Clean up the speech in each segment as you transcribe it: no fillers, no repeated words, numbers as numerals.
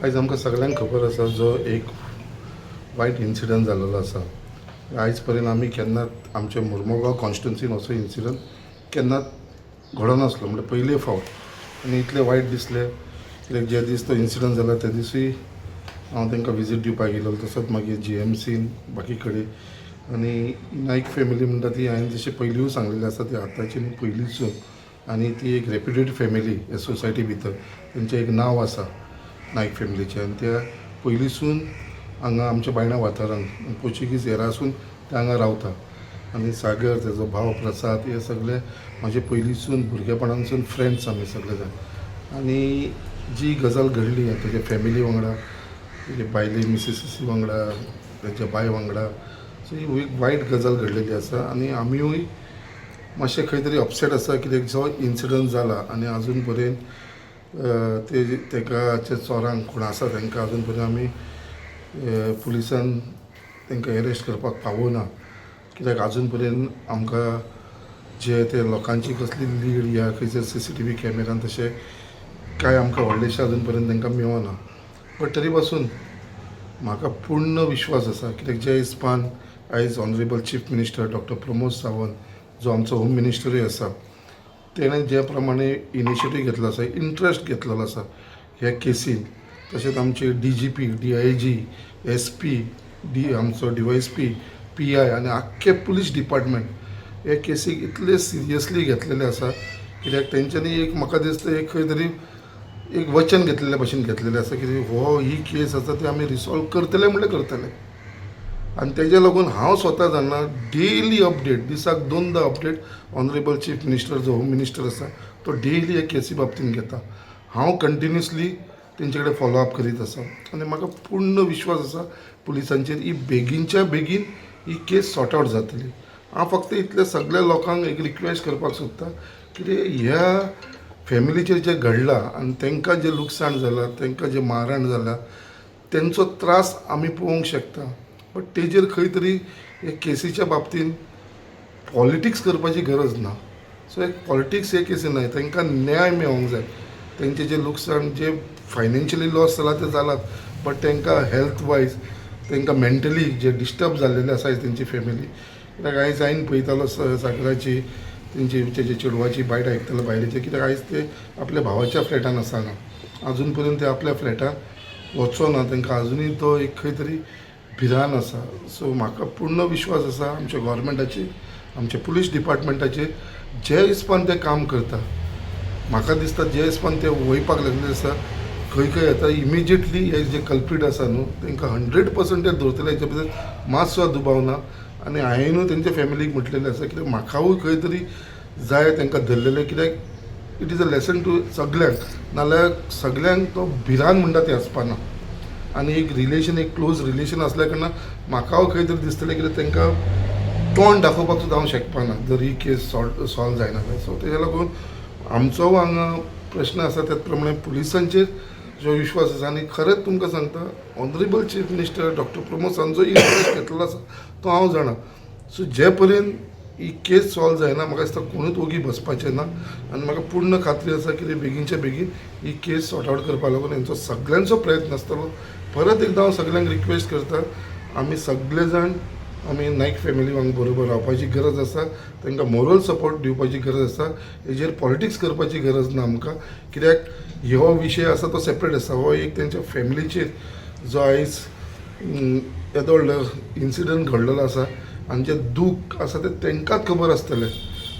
आयज आमकां सगळ्यांक खबर आसा जो एक वायट इन्सिडंट जाल्लो आसा. आयज पर्यंत आमी केन्नाच आमच्या मुर्मुगांव कॉन्स्टिट्युन्सीन असो इन्सिडंट केन्नाच घडनासलो, म्हणजे पयले फावट. आनी इतलें वायट दिसलें कित्याक जे दीस तो इन्सिडंट जाला त्या दिसूय हांव तांकां विजीट दिवपाक गेलो, तसोच मागीर GMCन बाकी कडेन. आनी नायक फॅमिली म्हणटा ती हांवें जशें पयलींय सांगलेलें आसा ती आतांची न्ही पयलींसून. आनी ती एक रेप्युटेड फॅमिली ह्या सोसायटी भितर. तेंचें एक नांव आसा नायक फॅमिलीचें, आनी त्या पयलींसून हांगा आमच्या बायणा वाठारांत पोर्चुगीज एरासून ते हांगा रावता. आनी सागर तेजो भाव प्रसाद हे सगळे म्हाजे पयलींसून भुरगेपणानसून फ्रेंड्स आमी सगळे जाण. आनी जी गजाल घडली तेजे फॅमिली वांगडा, तेजे बायले मिसेसी वांगडा, तेच्या बाय वांगडा, सो ही एक वायट गजाल घडलेली आसा. आनी आमीय मातशें खंय तरी अपसेट आसा कित्याक जो इन्सिडंट जाला आनी आजून पर्यंत तेकाच्या चोरांक कोण आसा तांकां आजून पर्यंत आमी पुलिसान तांकां एरेस्ट करपाक पावोना. कित्याक आजून पर्यंत आमकां जे ते लोकांची कसली लीड या खंयसर CCTV कॅमेरान तशें कांय आमकां व्हडलेशें आजून पर्यंत तांकां मेळना. बट तरी पासून म्हाका पूर्ण विश्वास आसा कित्याक जे हिसपान आयज honourable chief minister doctor Pramod Sawant, जो आमचो होम मिनिस्टरूय आसा, तेणें जे प्रमाणे इनिशिएटीव घेतलो आसा, इंट्रस्ट घेतलेलो आसा ह्या केसीन, तशेंच आमचे DGP, DIG, SP, आमचो DYSP, PI आनी आख्खे पुलीस डिपार्टमेंट हे केसीक इतले सिरियसली घेतलेले आसा कित्याक तेंच्यांनी एक म्हाका दिसता एक खंय तरी एक वचन घेतलेल्या भशेन घेतलेलें आसा की ही केस आसा ती आमी रिसॉल्व करतले म्हणल्यार करतले. आनी तेज्या लागून हांव स्वता जाणा डेली अपडेट, दिसाक 2दा अपडेट ऑनरेबल चीफ मिनिस्टर जो होम मिनिस्टर आसा तो डेली हे केसी बाबतींत घेता. हांव कंटिन्युअसली तेंचे कडेन फॉलोअप करीत आसा आनी म्हाका पूर्ण विश्वास आसा पुलिसांचेर ही बेगीनच्या बेगीन ही केस सॉर्ट आवट जातली. हांव फक्त इतल्या सगळ्या लोकांक एक रिक्वेस्ट करपाक सोदता की ह्या फॅमिलीचेर जें घडलां आनी तांकां जें लुकसाण जालां, तांकां जें मारहाण जालां, तेंचो त्रास आमी पळोवंक शकता. बट तेजेर खंय तरी हे केसीच्या बाबतींत पॉलिटिक्स करपाची गरज ना. सो एक पॉलिटिक्स हे केसीन न्हय, तांकां न्याय मेळोंक जाय. तेंचें जें लुकसाण जे फायनान्शियली लॉस जाला ते जालात, बट तांकां हेल्थ वायज तांकां मेंटली जे डिस्टर्ब जाल्लेले आसा तेंची फॅमिली. कित्याक आयज हांवें पळयतालो सागराची तेजे चेडवाची बायट आयकतालो बायलेचे, कित्याक आयज ते आपल्या भावाच्या फ्लॅटान आसा हांगा. आजून पर्यंत ते आपल्या फ्लॅटान वचोना, तांकां आजुनूय तो एक खंय तरी भिरांत आसा. सो म्हाका पूर्ण विश्वास आसा आमच्या गव्हर्मेंटाचेर, आमच्या पुलीस डिपार्टमेंटाचेर, जे हिसपान ते काम करता. म्हाका दिसता जे हिसपान ते वयपाक लागलेले आसा खंय खंय येता इमिजिएटली हे जे कल्प्रीट आसा न्हू तांकां 100% ते धरतले, हेच्या भितर मात सुद्दां दुबाव ना. आनी हांवेंनूय तेंच्या फॅमिलीक म्हटलेलें आसा कित्याक म्हाकाय खंय तरी जाय तांकां धरलेलें, कित्याक it is a lesson to सगळ्यांक, नाल्यार सगळ्यांक तो भिरांत म्हणटा ते आसपाना. आनी एक रिलेशन, एक क्लोज रिलेशन आसल्या कारणान म्हाकाय खंय तरी दिसतलें कित्याक तांकां तोंड दाखोवपाक सुद्दां हांव शकपाना जर ही केस सॉल्व जायना जाल्यार. सो तेज्या लागून आमचो हांगा प्रश्न आसा त्याच प्रमाणे पुलिसांचेर जो विश्वास आसा. आनी खरेंच तुमकां सांगता honourable chief minister doctor Pramod Sawant जो इंट्रस्ट घेतलेलो आसा तो हांव जाणा. सो जे पर्यंत ही केस सॉल्व जायना म्हाका दिसता कोणूच ओगी बसपाचें ना. आनी म्हाका पूर्ण खात्री आसा की बेगीनच्या बेगीन ही केस सॉर्ट आवट करपा लागून हेंचो सगळ्यांचो प्रयत्न आसतलो. परत एकदां हांव सगळ्यांक रिक्वेस्ट करता, आमी सगळे जाण आमी नायक फॅमिली वांगडा बरोबर रावपाची गरज आसा. तांकां मोरल सपोर्ट दिवपाची गरज आसा. हेजेर पॉलिटिक्स करपाची गरज ना आमकां, कित्याक हो विशय आसा तो सेपरेट आसा. हो एक तेंच्या फॅमिलीचेर जो आयज येदो व्हडलो इन्सिडंट घडलेलो आसा आनी जें दूख आसा तें तांकांच खबर आसतलें.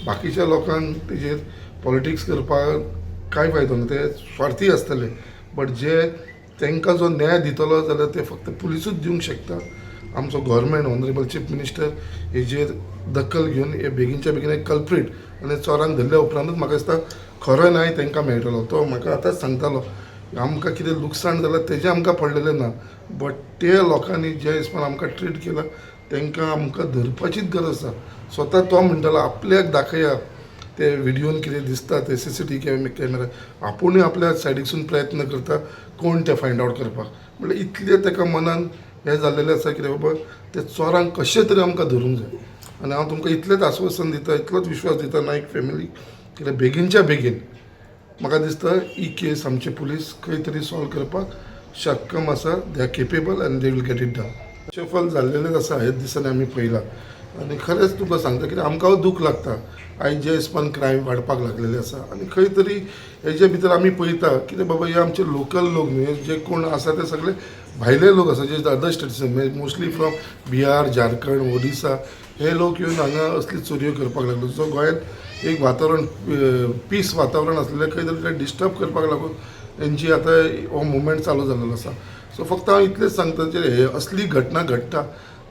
बाकीच्या लोकांक तेजेर पॉलिटिक्स करपाक कांय फायदो ना, ते स्वार्थी आसतले. बट जे तांकां जो न्याय दितलो जाल्यार ते फक्त पुलिसूच दिवंक शकता. आमचो गव्हर्मेंट ऑनरेबल चीफ मिनिस्टर हेजेर दखल घेवन हे बेगीनच्या बेगीन एक कल्प्रीट आनी चोरांक धरल्या उपरांतूच म्हाका दिसता खरो न्याय तांकां मेळटलो. तो म्हाका आतांच सांगतालो आमकां कितें लुकसाण जालां तेजें आमकां पडलेलें ना, बट ते लोकांनी जे हिसपान आमकां ट्रीट केलां तांकां आमकां धरपाचीच गरज आसा. स्वता तो म्हणटालो आपल्याक दाखया ते व्हिडियोन कितें दिसता ते CCTV कॅमेरा, आपुणूय आपल्या सायडीकसून प्रयत्न करता कोण ते फायंड आवट करपाक. म्हणल्यार इतलें ताका मनान हें जाल्लेलें आसा की बाबा ते चोरांक कशें तरी आमकां धरूंक जाय. आनी हांव तुमकां इतलेंच आश्वासन दिता, इतलोच विश्वास दिता नायक फॅमिली कित्याक बेगीनच्या बेगीन म्हाका दिसता ही केस आमचे पुलीस खंय तरी सॉल्व करपाक शक्कम आसा, they are capable and they will get it done. Shuffle जाल्लेलेच आसा हेच दिसांनी आमी पळयला आनी खरेंच तुका सांगता कितें आमकां दूख लागता आयज जे हिसपान क्रायम वाडपाक लागलेले आसा आनी खंय तरी हेजे भितर आमी पळयता कितें बाबा हे आमचे लोकल लोक न्हय जे कोण आसा ते सगळे भायले लोक आसा जे other states mostly from Bihar Jharkhand Odisha हे लोक येवन हांगा असली चोरयो करपाक लागले. सो गोंयांत एक वातावरण पीस वातावरण आसलेलें खंय तरी ते डिस्टर्ब करपाक लागून तेंची आतां हो मुवमेंट चालू जाल्लो आसा. सो फक्त हांव इतलेंच सांगता जे हे असली घटना घडटा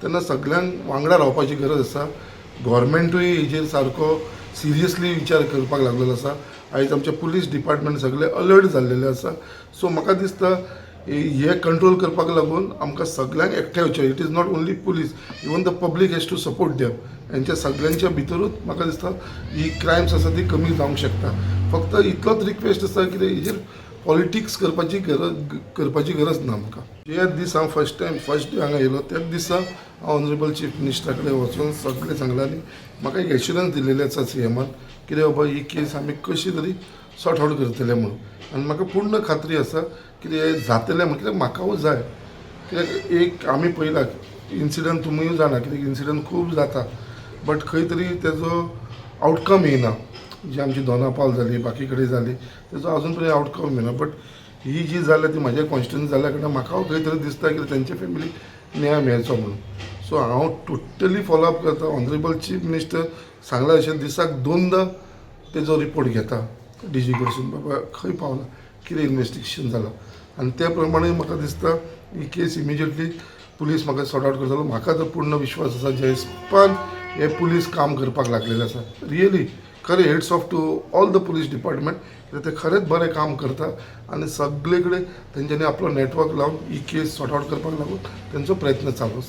तेन्ना सगळ्यांक वांगडा रावपाची गरज आसा. गव्हर्मेंटूय हेजेर सारको सिरियसली विचार करपाक लागलेलो आसा. आयज आमचे पुलीस डिपार्टमेंट सगळे अलर्ट जाल्लेले आसा. सो म्हाका दिसता हे कंट्रोल करपाक लागून आमकां सगळ्यांक एकठांय येवचें. It is not only police, even the public has to support them. हेंच्या सगळ्यांच्या भितरूच म्हाका दिसता ही क्रायम्स आसा ती कमी जावंक शकता. फक्त इतलोच रिक्वेस्ट आसा कितें हेजेर पॉलिटिक्स करपाची गरज ना आमकां. जे दीस हांव फर्स्ट डे हांगा येयलो त्याच दिसा हांव ऑनरेबल चीफ मिनिस्टरा कडेन वचून सगळें सांगलें आनी म्हाका एक एश्युरन्स दिलेलें आसा सीएमान कितें बाबा ही केस आमी कशी तरी सॉर्ट आउट करतले म्हणून. आनी म्हाका पूर्ण खात्री आसा कितें हें जातलें म्हणून. कित्याक म्हाकाय जाय कित्याक एक आमी पळयला इन्सिडंट तुमीय जाणा कित्याक इन्सिडंट खूब जाता बट खंय तरी तेजो आउटकम येयना. जी आमची दोनापावल जाली बाकी कडेन जाली तेजो आजून पर्यंत आउटकम येना. बट ही जी जाल्या ती म्हाज्या कॉन्स्टिट्युन्सी जाल्या कारणान म्हाका खंय तरी दिसता की तेंचे फॅमिलीक न्याय मेळचो म्हणून. सो हांव टोटली फॉलोअप करता. ऑनरेबल चीफ मिनिस्टर सांगला अशें दिसाक 2दा तेजो रिपोर्ट घेता DG कडसून बाबा खंय पावला कितें इन्वेस्टिगेशन जालां आनी त्या प्रमाणे म्हाका दिसता ही केस इमिजिएटली पुलीस म्हाका सॉर्ट आउट करतलो. म्हाका तर पूर्ण विश्वास आसा जे हिसपान हे पुलीस काम करपाक लागलेले आसा. रियली खरें hats off to all the police department कित्याक ते खरेंच बरें काम करता आनी सगळे कडेन तेंच्यांनी आपलो नेटवर्क लावन ही केस सॉर्ट आउट करपाक लागून तेंचो प्रयत्न चालू आसा.